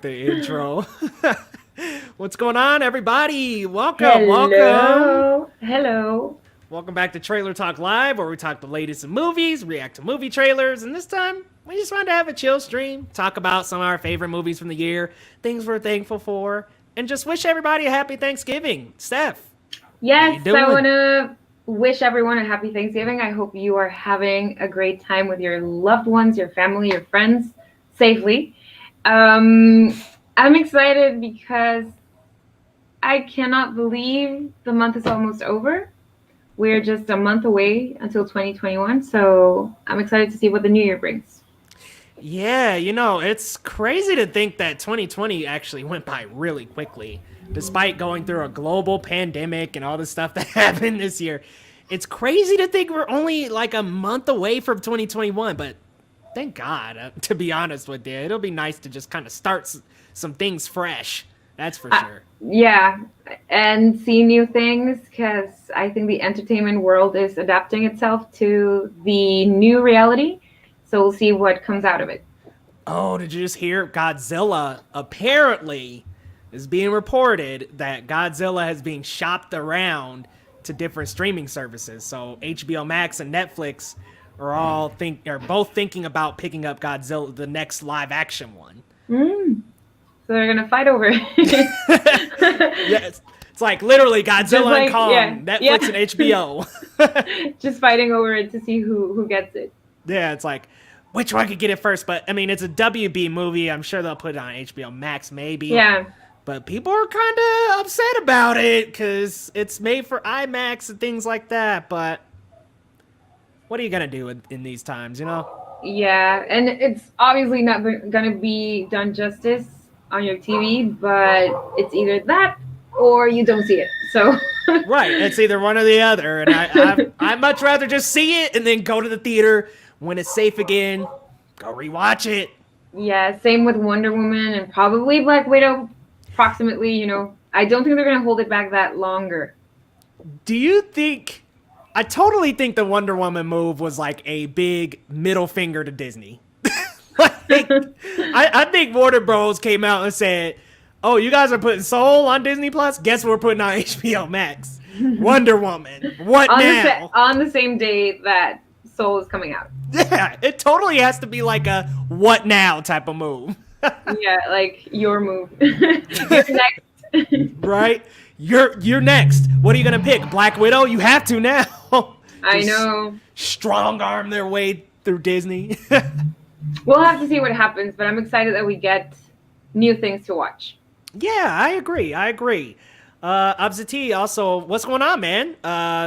The intro. What's going on, everybody? Welcome, welcome. Hello. Hello. Welcome back to Trailer Talk Live, where we talk the latest in movies, react to movie trailers, and this time we just wanted to have a chill stream, talk about some of our favorite movies from the year, things we're thankful for, and just wish everybody a happy Thanksgiving. Steph. Yes, I want to wish everyone a happy Thanksgiving. I hope you are having a great time with your loved ones, your family, your friends, safely. I'm excited because I cannot believe the month is almost over. We're just a month away until 2021, so I'm excited to see what the new year brings. Yeah, it's crazy to think that 2020 actually went by really quickly, despite going through a global pandemic and all the stuff that happened this year. It's crazy to think we're only like a month away from 2021, but thank God, to be honest with you. It'll be nice to just kind of start some things fresh. That's for sure. Yeah, and see new things, because I think the entertainment world is adapting itself to the new reality. So we'll see what comes out of it. Oh, did you just hear? Godzilla apparently is being reported that Godzilla has been shopped around to different streaming services. So HBO Max and Netflix are both thinking about picking up Godzilla, the next live action one. So they're gonna fight over it. Yeah, it's like literally Godzilla and Kong, Netflix and HBO. Just fighting over it to see who gets it. Yeah, it's like, which one could get it first? But I mean, it's a WB movie. I'm sure they'll put it on HBO Max, maybe. Yeah. But people are kind of upset about it because it's made for IMAX and things like that. But what are you gonna do in these times, Yeah, and it's obviously not gonna be done justice on your TV, but it's either that or you don't see it. So. Right, it's either one or the other, and I'd much rather just see it and then go to the theater when it's safe again. Go rewatch it. Yeah, same with Wonder Woman and probably Black Widow. Approximately, I don't think they're gonna hold it back that longer. Do you think? I totally think the Wonder Woman move was like a big middle finger to Disney. I think Warner Bros. Came out and said, "Oh, you guys are putting Soul on Disney Plus? Guess we're putting on HBO Max. Wonder Woman. What now?" On the same day that Soul is coming out. Yeah, it totally has to be like a what now type of move. Yeah, like your move. You're next. Right? You're next. What are you gonna pick? Black Widow? You have to now. I know. Strong arm their way through Disney. We'll have to see what happens, but I'm excited that we get new things to watch. Yeah, I agree. Abzati, also, what's going on, man?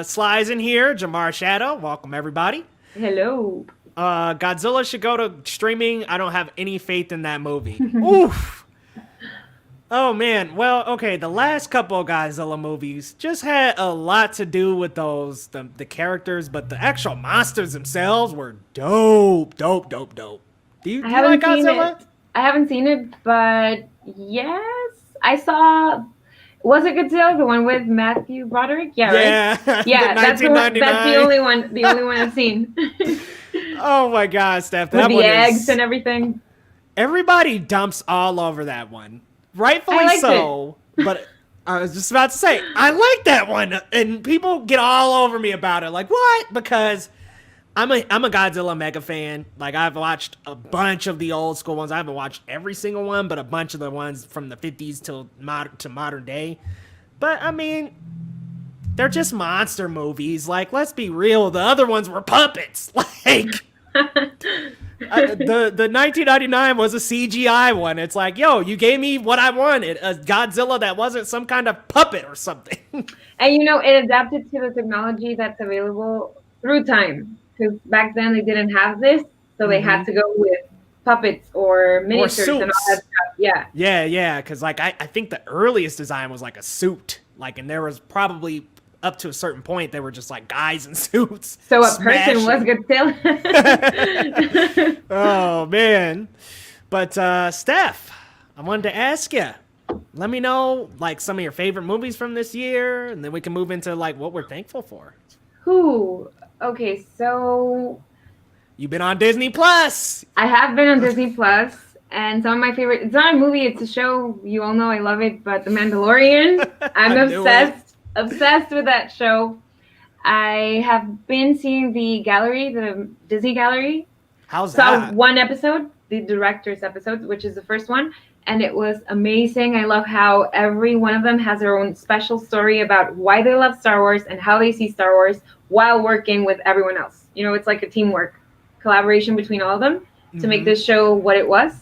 Sly's in here. Jamar Shadow, welcome everybody. Hello. Godzilla should go to streaming. I don't have any faith in that movie. Oof. Oh, man. Well, okay, the last couple of Godzilla movies just had a lot to do with the characters, but the actual monsters themselves were dope. Do you like Godzilla? I haven't seen it, but yes, I saw. Was it Godzilla, the one with Matthew Broderick? Yeah, right? Yeah, that's the only one. The only one I've seen. Oh my God, Steph! With the eggs and everything. Everybody dumps all over that one, rightfully so. But I was just about to say, I like that one, and people get all over me about it. Like, what? Because I'm a Godzilla mega fan. Like, I've watched a bunch of the old school ones. I haven't watched every single one, but a bunch of the ones from the 50s to modern day. But I mean, they're just monster movies. Like, let's be real. The other ones were puppets. Like, the 1999 was a CGI one. It's like, yo, you gave me what I wanted. A Godzilla that wasn't some kind of puppet or something. And, it adapted to the technology that's available through time. Because back then they didn't have this, so they had to go with puppets or miniatures and all that stuff. Yeah. Because like I think the earliest design was like a suit, like, and there was probably up to a certain point they were just like guys in suits. So a person was Godzilla. Oh man, but Steph, I wanted to ask you. Let me know like some of your favorite movies from this year, and then we can move into like what we're thankful for. Okay, so you've been on Disney Plus. I have been on Disney Plus, And some of my favorite, it's not a movie, it's a show. You all know I love it, but The Mandalorian. I'm obsessed with that show. I have been seeing the gallery, the Disney gallery. How's Saw that? one episode, the director's episode, which is the first one, and it was amazing. I love how every one of them has their own special story about why they love Star Wars and how they see Star Wars while working with everyone else. You know, it's like a teamwork, collaboration between all of them to make this show what it was.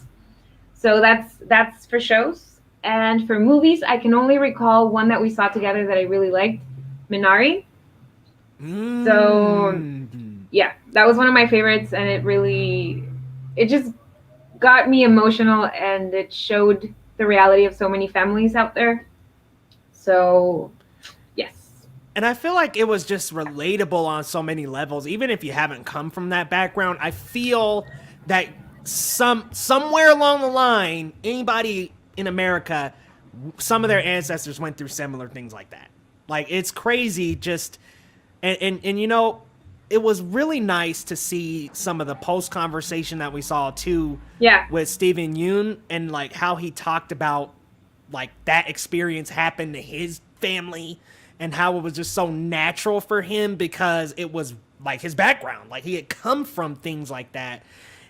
So that's for shows. And for movies, I can only recall one that we saw together that I really liked, Minari. So yeah, that was one of my favorites, and it just got me emotional, and it showed the reality of so many families out there. So yes. And I feel like it was just relatable on so many levels. Even if you haven't come from that background, I feel that somewhere along the line, anybody in America, some of their ancestors went through similar things like that. Like, it's crazy just and you know, it was really nice to see some of the post conversation that we saw too. Yeah. With Steven Yeun, and like how he talked about like that experience happened to his family and how it was just so natural for him because it was like his background. Like, he had come from things like that.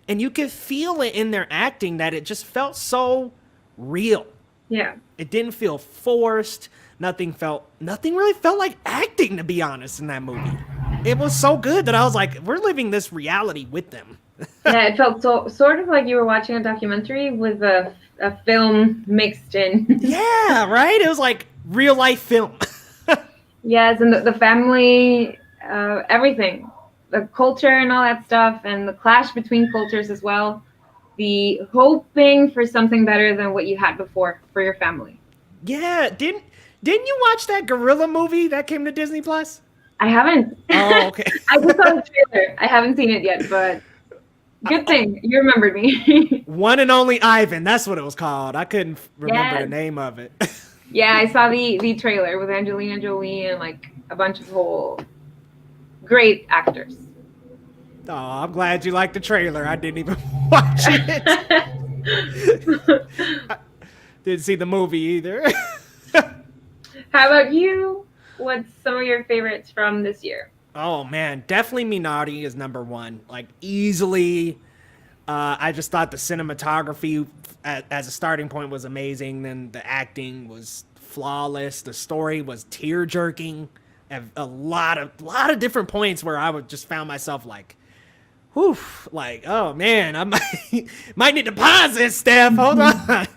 And you could feel it in their acting that it just felt so real. Yeah. It didn't feel forced. Nothing really felt like acting, to be honest, in that movie. It was so good that I was like, we're living this reality with them. Yeah, it felt sort of like you were watching a documentary with a film mixed in. Yeah, right? It was like real life film. Yes, and the family, everything. The culture and all that stuff, and the clash between cultures as well. The hoping for something better than what you had before for your family. Yeah, didn't you watch that gorilla movie that came to Disney Plus? I haven't. Oh, okay. I just saw the trailer. I haven't seen it yet, but good thing you remembered me. One and Only Ivan, that's what it was called. I couldn't remember the name of it. Yeah, I saw the trailer with Angelina Jolie and like a bunch of whole great actors. Oh, I'm glad you liked the trailer. I didn't even watch it. I didn't see the movie either. How about you? What's some of your favorites from this year? Oh man, definitely Minari is number one. Like, easily. I just thought the cinematography as a starting point was amazing. Then the acting was flawless. The story was tear jerking. A lot of different points where I would just found myself like, whew, like, oh man, I might need to pause this, Steph. Hold on.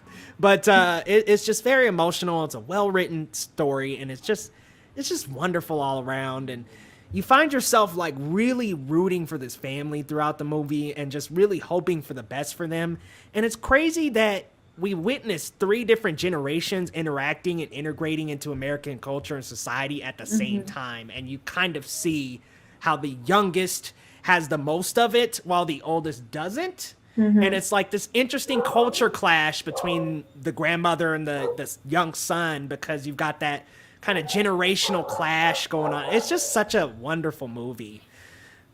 But it's just very emotional. It's a well-written story, and it's just wonderful all around. And you find yourself like really rooting for this family throughout the movie and just really hoping for the best for them. And it's crazy that we witnessed 3 different generations interacting and integrating into American culture and society at the same time. And you kind of see how the youngest has the most of it while the oldest doesn't. And it's like this interesting culture clash between the grandmother and the young son, because you've got that kind of generational clash going on. It's just such a wonderful movie.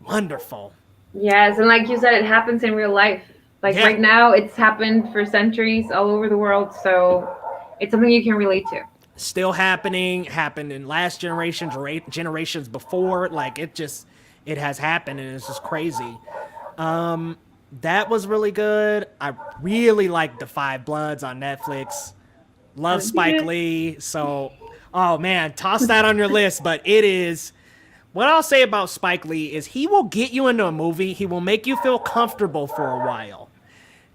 Wonderful. Yes, and like you said, it happens in real life. Like right now, it's happened for centuries all over the world, so it's something you can relate to. Still happening, happened in last generations before. Like, it has happened, and it's just crazy. That was really good. I really liked The Five Bloods on Netflix. Love Spike Lee. So, oh man, toss that on your list. But it is, what I'll say about Spike Lee is he will get you into a movie. He will make you feel comfortable for a while.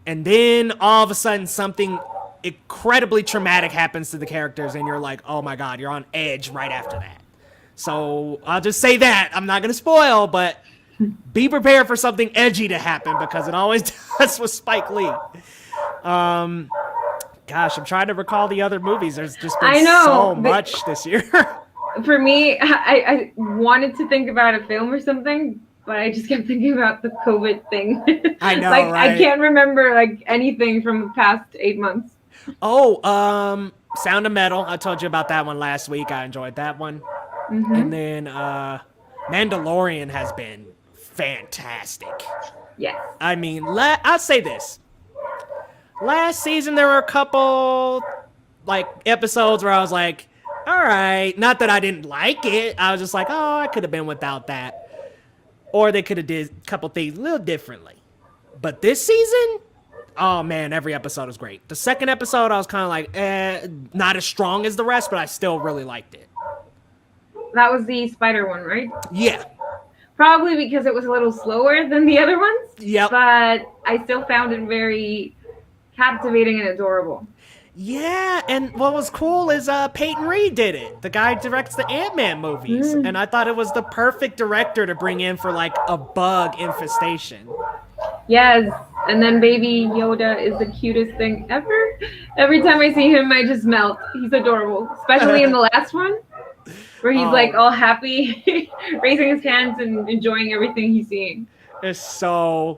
And then all of a sudden something incredibly traumatic happens to the characters, and you're like, oh my God, you're on edge right after that. So I'll just say that. I'm not going to spoil, but be prepared for something edgy to happen, because it always does with Spike Lee. Gosh, I'm trying to recall the other movies. There's just been so much this year. For me, I wanted to think about a film or something, but I just kept thinking about the COVID thing. I know, like, right? I can't remember like anything from the past 8 months. Oh, Sound of Metal. I told you about that one last week. I enjoyed that one. And then Mandalorian has been fantastic. Yes. I mean, I'll say this. last season there were a couple like episodes where I was like, all right, not that I didn't like it. I was just like, oh, I could have been without that. Or they could have did a couple things a little differently. But this season, oh man, every episode was great. The second episode, I was kind of like, not as strong as the rest, but I still really liked it. That was the spider one, right? Yeah. Probably because it was a little slower than the other ones. Yep. But I still found it very captivating and adorable. Yeah, and what was cool is Peyton Reed did it. The guy directs the Ant-Man movies. And I thought it was the perfect director to bring in for like a bug infestation. Yes, and then Baby Yoda is the cutest thing ever. Every time I see him, I just melt. He's adorable, especially in the last one, where he's like all happy, raising his hands and enjoying everything he's seeing. It's so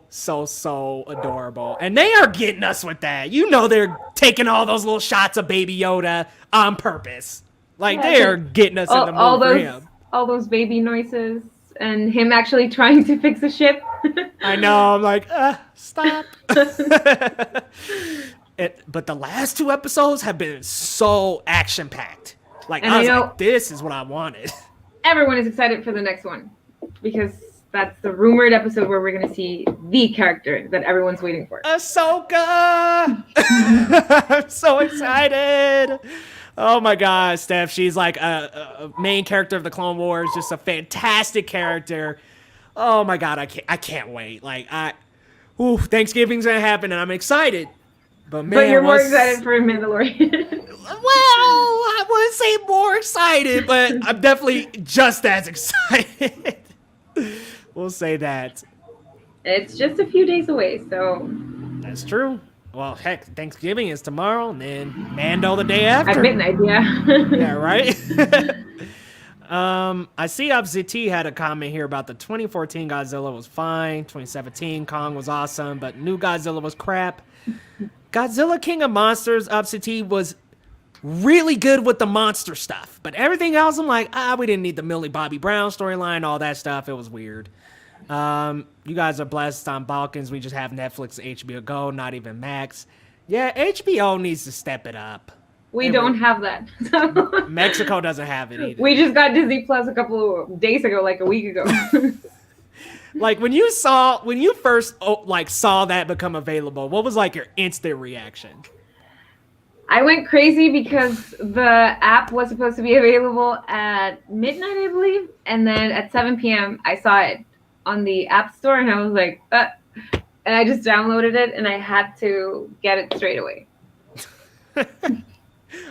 adorable. And they are getting us with that. You know they're taking all those little shots of Baby Yoda on purpose. Like, they are getting us in the mood for him. All those baby noises and him actually trying to fix a ship. I know. I'm like, stop. But the last two episodes have been so action-packed. Like, and I was like, this is what I wanted. Everyone is excited for the next one because that's the rumored episode where we're going to see the character that everyone's waiting for. Ahsoka! I'm so excited. Oh my God, Steph. She's like a main character of the Clone Wars. Just a fantastic character. Oh my God, I can't wait. Like, Thanksgiving's going to happen and I'm excited. But man, you're more excited for Mandalorian. Well, I wouldn't say more excited, but I'm definitely just as excited. We'll say that. It's just a few days away, so. That's true. Well, heck, Thanksgiving is tomorrow, and then Mando the day after. At midnight, yeah. Yeah, right? I see ZT had a comment here about the 2014 Godzilla was fine. 2017 Kong was awesome, but new Godzilla was crap. Godzilla King of Monsters, ZT, was really good with the monster stuff. But everything else, I'm like, we didn't need the Millie Bobby Brown storyline, all that stuff. It was weird. You guys are blessed on Balkans. We just have Netflix, HBO Go, not even Max. Yeah, HBO needs to step it up. We don't have that. Mexico doesn't have it either. We just got Disney Plus a couple of days ago, like a week ago. Like when you first saw that become available, what was like your instant reaction? I went crazy because the app was supposed to be available at midnight, I believe, and then at 7 p.m. I saw it on the App Store, and I was like, and I just downloaded it, and I had to get it straight away.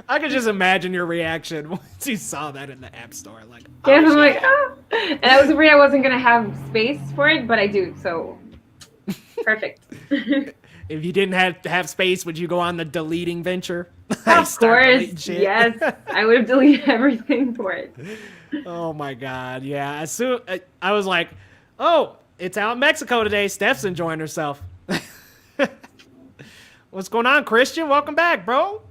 I could just imagine your reaction once you saw that in the App Store. Like, I'm like, And I was afraid I wasn't going to have space for it, but I do, so perfect. If you didn't have space, would you go on the deleting venture? Of course, yes. I would have deleted everything for it. Oh my God, yeah. As soon I was like, oh, it's out in Mexico today. Steph's enjoying herself. What's going on, Christian? Welcome back, bro.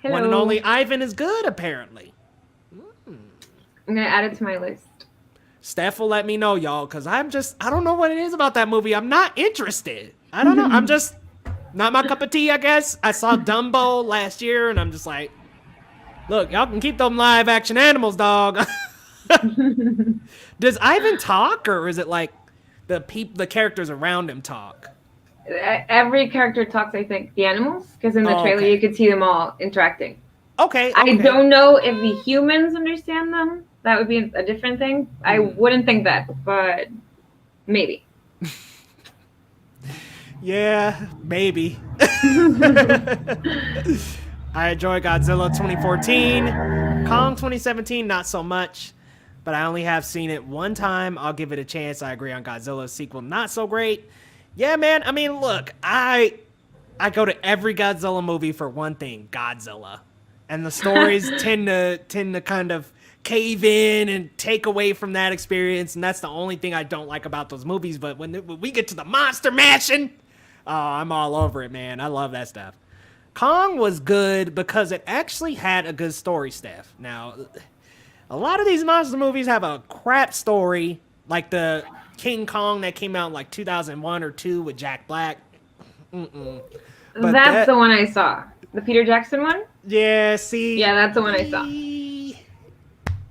Hello. One and only Ivan is good, apparently. I'm gonna add it to my list. Steph will let me know, y'all, because I don't know what it is about that movie. I'm not interested. I don't know. I'm just not my cup of tea, I guess. I saw Dumbo last year, and I'm just like, look, y'all can keep them live action animals, dog. Does Ivan talk, or is it like the characters around him talk? Every character talks, I think. The animals, because in the trailer you could see them all interacting. Okay. I don't know if the humans understand them. That would be a different thing. I wouldn't think that, but maybe. Yeah, maybe. I enjoy Godzilla 2014. Kong 2017, not so much. But I only have seen it one time. I'll give it a chance. I agree on Godzilla's sequel, not so great. Yeah, man. I mean, look, I go to every Godzilla movie for one thing, Godzilla. And the stories tend to kind of cave in and take away from that experience. And that's the only thing I don't like about those movies. But when we get to the monster mashing, oh, I'm all over it, man. I love that stuff. Kong was good because it actually had a good story, Steph. Now, a lot of these monster movies have a crap story, like the King Kong that came out in like 2001 or 2 with Jack Black. But that's the one I saw. The Peter Jackson one? Yeah, see. Yeah, that's the one I saw.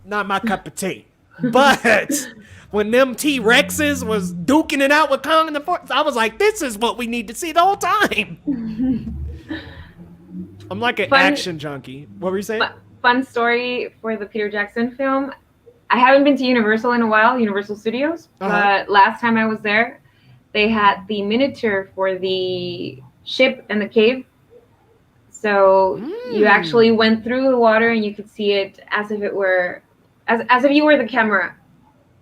Not my cup of tea. But when them T-Rexes was duking it out with Kong in the forest, I was like, this is what we need to see the whole time. I'm like an action junkie. What were you saying? Fun story for the Peter Jackson film. I haven't been to Universal in a while, Universal Studios, but last time I was there, they had the miniature for the ship and the cave. So you actually went through the water and you could see it as if it were, as if you were the camera.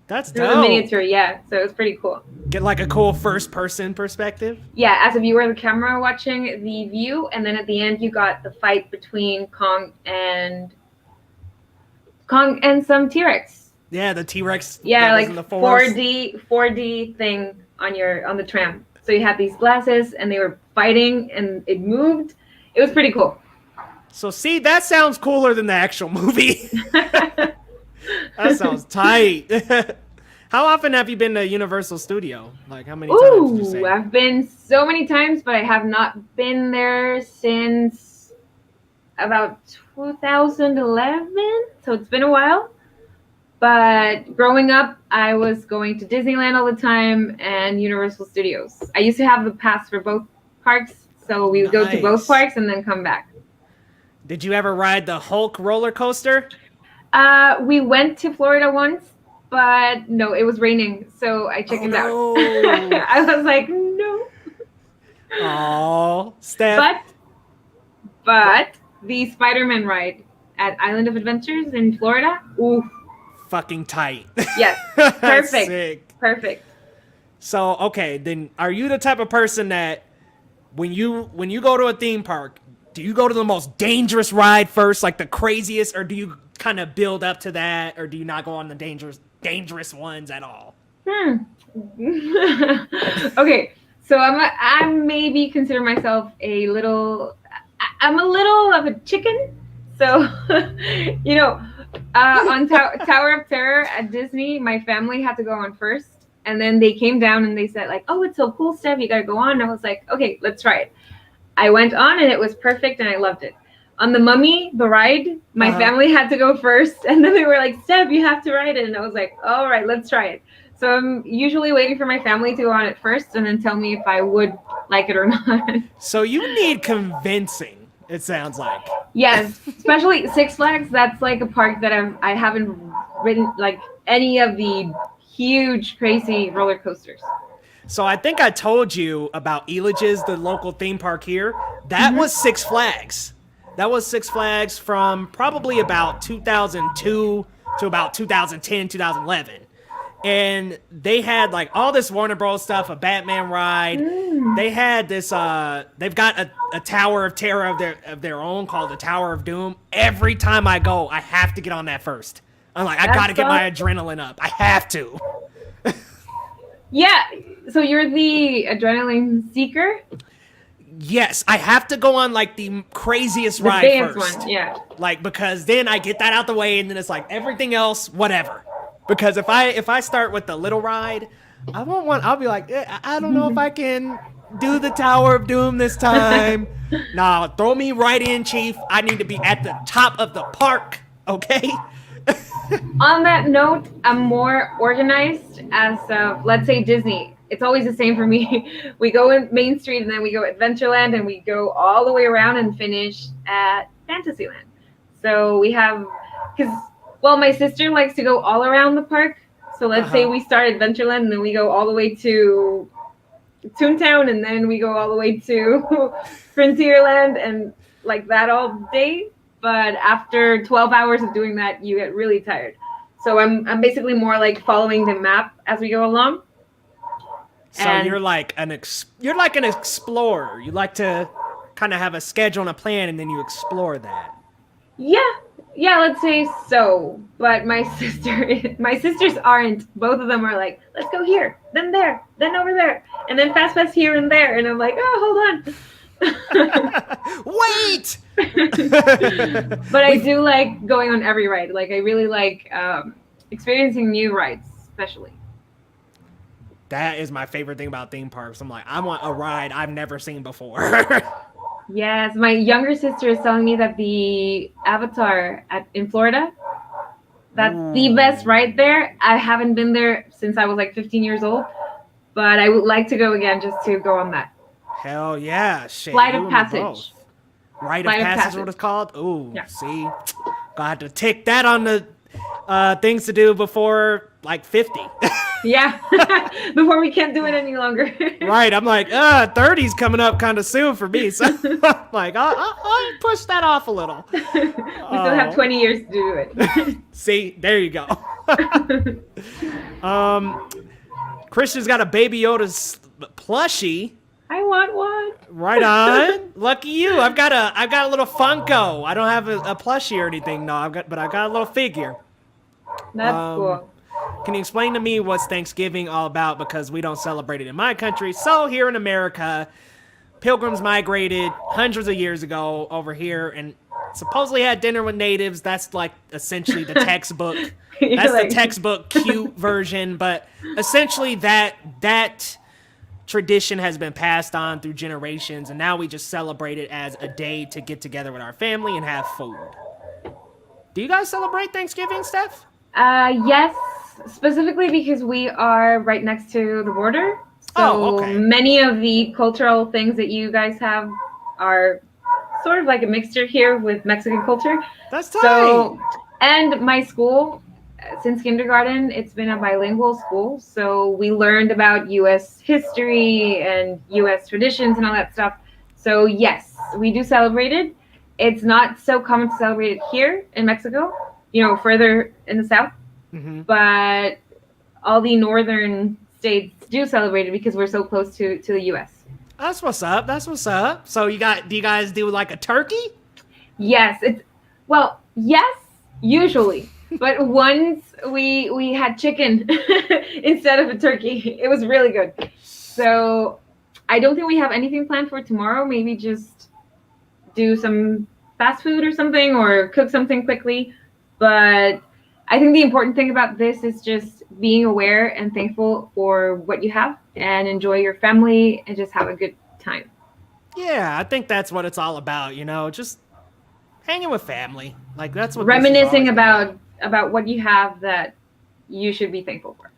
That's through dope. the miniature, yeah. So it was pretty cool. Get like a cool first-person perspective. Yeah, as if you were the camera watching the view, and then at the end you got the fight between Kong and some T-Rex. Yeah, the T-Rex. Yeah, like in the 4D thing on the tram. So you had these glasses, and they were fighting, and it moved. It was pretty cool. So see, that sounds cooler than the actual movie. That sounds tight. How often have you been to Universal Studio? Like, how many times would you say? I've been so many times, but I have not been there since about 2011. So it's been a while. But growing up, I was going to Disneyland all the time and Universal Studios. I used to have the pass for both parks, so we would go to both parks and then come back. Did you ever ride the Hulk roller coaster? We went to Florida once, but no, it was raining, so I chickened out. I was like, no. Oh, Steph. But the Spider-Man ride at Island of Adventures in Florida, ooh. Fucking tight. Yes, perfect. Sick. Perfect. So, okay, then are you the type of person that when you go to a theme park, do you go to the most dangerous ride first, like the craziest, or do you kind of build up to that, or do you not go on the dangerous ones at all? Okay, so I maybe consider myself I'm a little of a chicken. So, on Tower of Terror at Disney, my family had to go on first, and then they came down and they said like, "Oh, it's so cool, Steph, you gotta go on." And I was like, "Okay, let's try it." I went on and it was perfect and I loved it. On the Mummy, the ride, my family had to go first, and then they were like, "Steph, you have to ride it," and I was like, "All right, let's try it." So I'm usually waiting for my family to go on it first and then tell me if I would like it or not. So you need convincing. It sounds like. Yes, especially Six Flags. That's like a park that I haven't ridden like any of the huge, crazy roller coasters. So I think I told you about Elage's, the local theme park here. That was Six Flags. That was Six Flags from probably about 2002 to about 2010, 2011. And they had like all this Warner Bros. Stuff, a Batman ride. They had this, they've got a Tower of Terror of their own called the Tower of Doom. Every time I go, I have to get on that first. I'm like, I gotta get my adrenaline up. I have to. Yeah, so you're the adrenaline seeker? Yes, I have to go on like the craziest ride first. One, yeah. Like, because then I get that out the way and then it's like everything else, whatever. Because if I start with the little ride, I'll be like, I don't know if I can do the Tower of Doom this time. Nah, throw me right in, Chief. I need to be at the top of the park, okay? On that note, I'm more organized as let's say Disney. It's always the same for me. We go in Main Street and then we go Adventureland and we go all the way around and finish at Fantasyland. So we have, my sister likes to go all around the park. So let's say we start Adventureland and then we go all the way to Toontown and then we go all the way to Frontierland and like that all day. But after 12 hours of doing that, you get really tired. So I'm basically more like following the map as we go along. So you're like an explorer. You like to kind of have a schedule and a plan, and then you explore that. Yeah, let's say so. But my sisters aren't. Both of them are like, let's go here, then there, then over there, and then fast pass here and there. And I'm like, oh, hold on. Wait. But I do like going on every ride. Like I really like experiencing new rides, especially. That is my favorite thing about theme parks. I'm like, I want a ride I've never seen before. Yes, my younger sister is telling me that the Avatar in Florida, that's the best ride there. I haven't been there since I was like 15 years old, but I would like to go again just to go on that. Hell yeah. Shit, Flight of Passage. Rite of Passage is what it's called? Ooh, yeah. See? Gonna have to tick that on the things to do before like 50. Yeah, before we can't do it any longer. Right, I'm like, 30's coming up kind of soon for me. So I'm like, I'll push that off a little. We still have 20 years to do it. See, there you go. Christian's got a Baby Yoda plushie. I want one. Right on. Lucky you. I've got a little Funko. I don't have a plushie or anything, no. But I got a little figure. That's cool. Can you explain to me what's Thanksgiving all about? Because we don't celebrate it in my country. So here in America, pilgrims migrated hundreds of years ago over here and supposedly had dinner with natives. That's like essentially the textbook. That's the textbook cute version. But essentially that tradition has been passed on through generations. And now we just celebrate it as a day to get together with our family and have food. Do you guys celebrate Thanksgiving, Steph? Yes, specifically because we are right next to the border. So many of the cultural things that you guys have are sort of like a mixture here with Mexican culture. That's tight. So, and my school, since kindergarten, it's been a bilingual school. So we learned about U.S. history and U.S. traditions and all that stuff. So yes, we do celebrate it. It's not so common to celebrate it here in Mexico, further in the south. Mm-hmm. But all the northern states do celebrate it because we're so close to the U.S. That's what's up. So do you guys do like a turkey? Yes. Yes, usually. But once we had chicken instead of a turkey. It was really good. So I don't think we have anything planned for tomorrow. Maybe just do some fast food or something or cook something quickly. But I think the important thing about this is just being aware and thankful for what you have and enjoy your family and just have a good time. Yeah, I think that's what it's all about, just hanging with family. Like that's what reminiscing about what you have that you should be thankful for.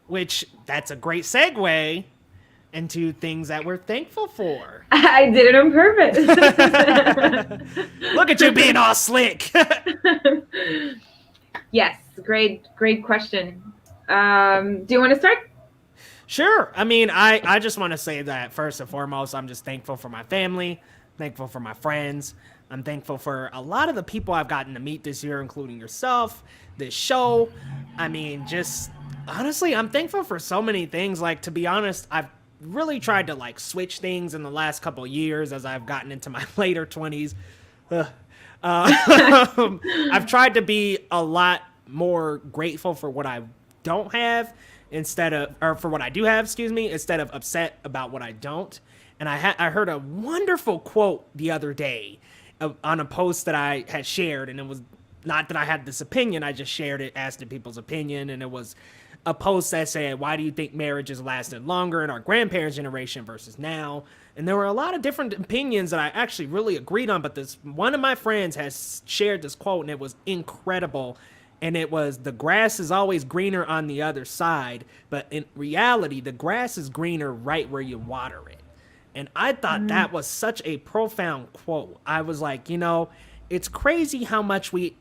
Which that's a great segue into things that we're thankful for. I did it on purpose. Look at you being all slick. Yes, great question. Do you want to start? Sure. I mean, I just want to say that first and foremost, I'm just thankful for my family, thankful for my friends. I'm thankful for a lot of the people I've gotten to meet this year, including yourself, this show. I mean, just honestly, I'm thankful for so many things. Like, to be honest, I've really tried to like switch things in the last couple of years as I've gotten into my later 20s. I've tried to be a lot more grateful for what I don't have for what I do have, instead of upset about what I don't. And I heard a wonderful quote the other day on a post that I had shared, and it was not that I had this opinion, I just shared it, asked people's opinion, and it was a post that said, why do you think marriages lasted longer in our grandparents' generation versus now? And there were a lot of different opinions that I actually really agreed on, but one of my friends has shared this quote, and it was incredible. And it was, the grass is always greener on the other side, but in reality, the grass is greener right where you water it. And I thought that was such a profound quote. I was like, it's crazy how much we,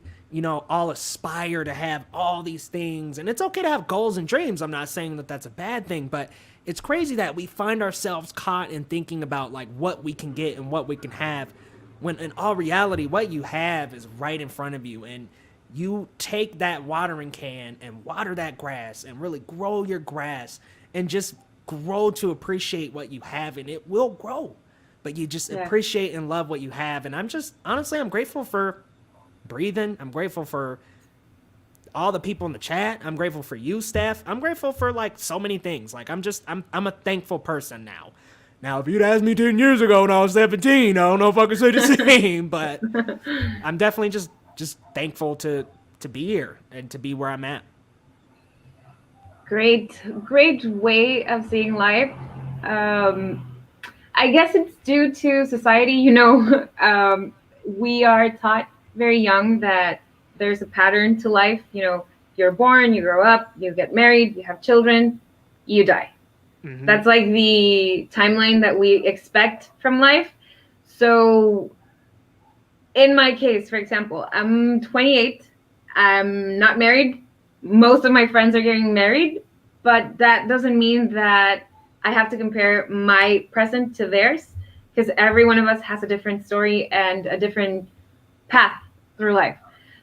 all aspire to have all these things. And it's okay to have goals and dreams. I'm not saying that that's a bad thing, but it's crazy that we find ourselves caught in thinking about like what we can get and what we can have, when in all reality, what you have is right in front of you. And you take that watering can and water that grass and really grow your grass and just grow to appreciate what you have, and it will grow, but you just appreciate and love what you have. And I'm grateful for breathing. I'm grateful for all the people in the chat. I'm grateful for you, Steph. I'm grateful for like so many things. Like I'm a thankful person now. Now, if you'd asked me 10 years ago when I was 17, I don't know if I could say the same, but I'm definitely just thankful to be here and to be where I'm at. Great, great way of seeing life. I guess it's due to society. We are taught very young that there's a pattern to life. You're born, you grow up, you get married, you have children, you die. Mm-hmm. That's like the timeline that we expect from life. So in my case, for example, I'm 28. I'm not married. Most of my friends are getting married, but that doesn't mean that I have to compare my present to theirs, because every one of us has a different story and a different path through life.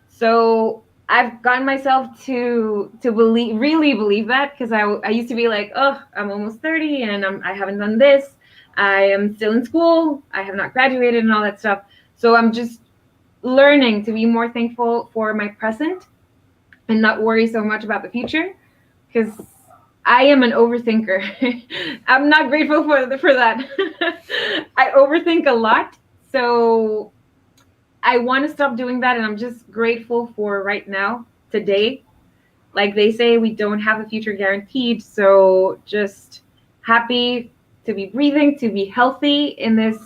So I've gotten myself to really believe that, because I used to be like, oh, I'm almost 30 and I haven't done this. I am still in school. I have not graduated and all that stuff. So I'm just learning to be more thankful for my present and not worry so much about the future, because I am an overthinker. I'm not grateful for that. I overthink a lot. So I want to stop doing that, and I'm just grateful for right now, today. Like they say, we don't have a future guaranteed. So just happy to be breathing, to be healthy in this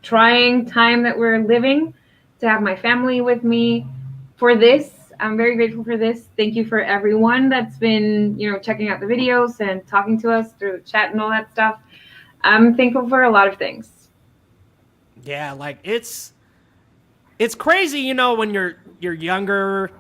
trying time that we're living, to have my family with me for this. I'm very grateful for this. Thank you for everyone that's been, checking out the videos and talking to us through the chat and all that stuff. I'm thankful for a lot of things. Yeah, like it's crazy, when you're younger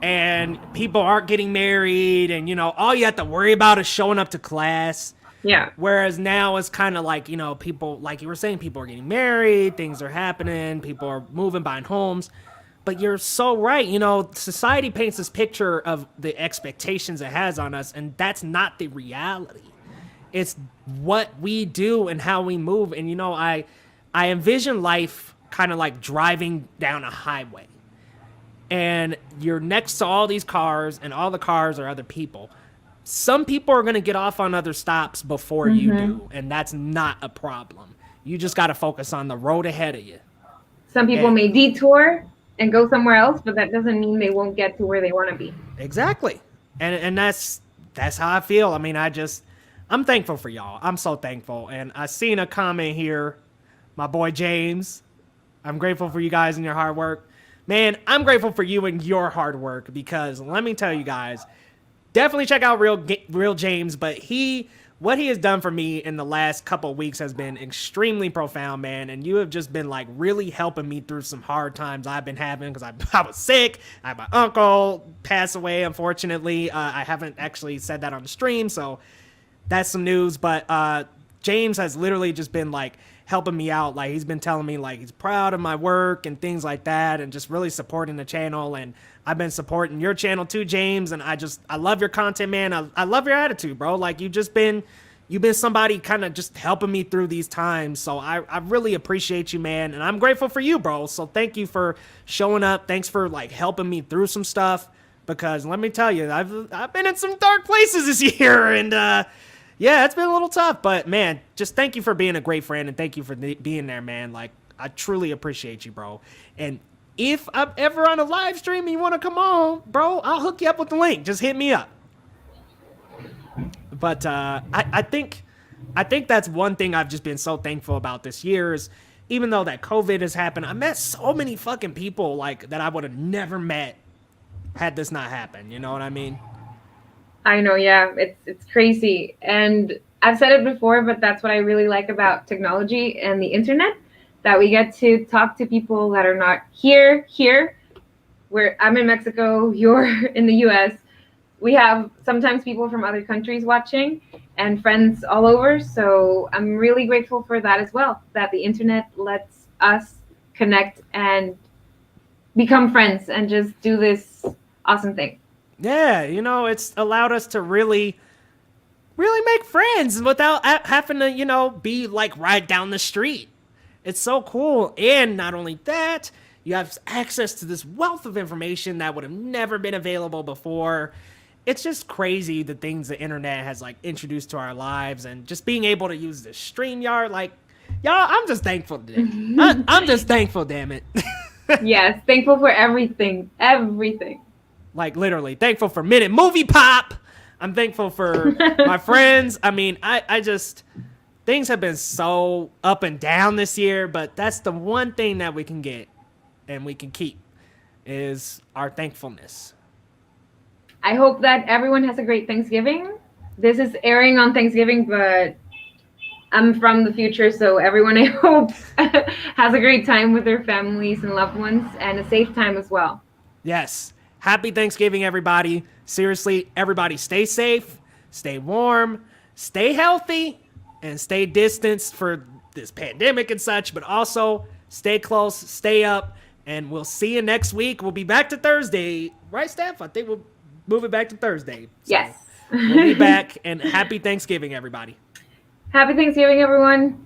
and people aren't getting married and, all you have to worry about is showing up to class. Yeah. Whereas now it's kind of like, people, like you were saying, people are getting married, things are happening, people are moving, buying homes. But you're so right. Society paints this picture of the expectations it has on us, and that's not the reality. It's what we do and how we move. And, I envision life kind of like driving down a highway. And you're next to all these cars, and all the cars are other people. Some people are going to get off on other stops before you do, and that's not a problem. You just got to focus on the road ahead of you. Some people may detour and go somewhere else, but that doesn't mean they won't get to where they want to be. Exactly. And that's how I feel. I mean, I'm thankful for y'all. I'm so thankful. And I seen a comment here, my boy James. I'm grateful for you guys and your hard work. Man, I'm grateful for you and your hard work, because let me tell you guys, definitely check out Real James, but what he has done for me in the last couple of weeks has been extremely profound, man. And you have just been like really helping me through some hard times I've been having, because I was sick. I had my uncle pass away, unfortunately. I haven't actually said that on the stream, so that's some news. But James has literally just been like helping me out. Like, he's been telling me like he's proud of my work and things like that, and just really supporting the channel. And I've been supporting your channel too, James, and I love your content, man. I love your attitude, bro. Like, you've been somebody kind of just helping me through these times. So I really appreciate you, man. And I'm grateful for you, bro. So thank you for showing up. Thanks for like helping me through some stuff, because let me tell you, I've been in some dark places this year, and yeah, it's been a little tough, but man, just thank you for being a great friend, and thank you for being there, man. Like, I truly appreciate you, bro. And if I'm ever on a live stream and you want to come on, bro, I'll hook you up with the link. Just hit me up. But I think that's one thing I've just been so thankful about this year is, even though that COVID has happened, I met so many fucking people like that I would have never met had this not happened. You know what I mean? I know, yeah, it's crazy. And I've said it before, but that's what I really like about technology and the internet, that we get to talk to people that are not here, where I'm in Mexico, you're in the US. We have sometimes people from other countries watching and friends all over. So I'm really grateful for that as well, that the internet lets us connect and become friends and just do this awesome thing. Yeah, it's allowed us to really make friends without having to, be like right down the street. It's so cool. And not only that, you have access to this wealth of information that would have never been available before. It's just crazy the things the internet has like introduced to our lives, and just being able to use the StreamYard. Like, y'all, I'm just thankful today. I'm just thankful, damn it. Yes, thankful for everything. Like, literally thankful for Minute Movie Pop. I'm thankful for my friends. I mean, I just, things have been so up and down this year, but that's the one thing that we can get and we can keep is our thankfulness. I hope that everyone has a great Thanksgiving. This is airing on Thanksgiving, but I'm from the future, so everyone, I hope, has a great time with their families and loved ones and a safe time as well. Yes. Happy Thanksgiving, everybody. Seriously, everybody stay safe, stay warm, stay healthy, and stay distanced for this pandemic and such, but also stay close, stay up, and we'll see you next week. We'll be back to Thursday. Right, Steph? I think we'll move it back to Thursday. So yes. We'll be back, and happy Thanksgiving, everybody. Happy Thanksgiving, everyone.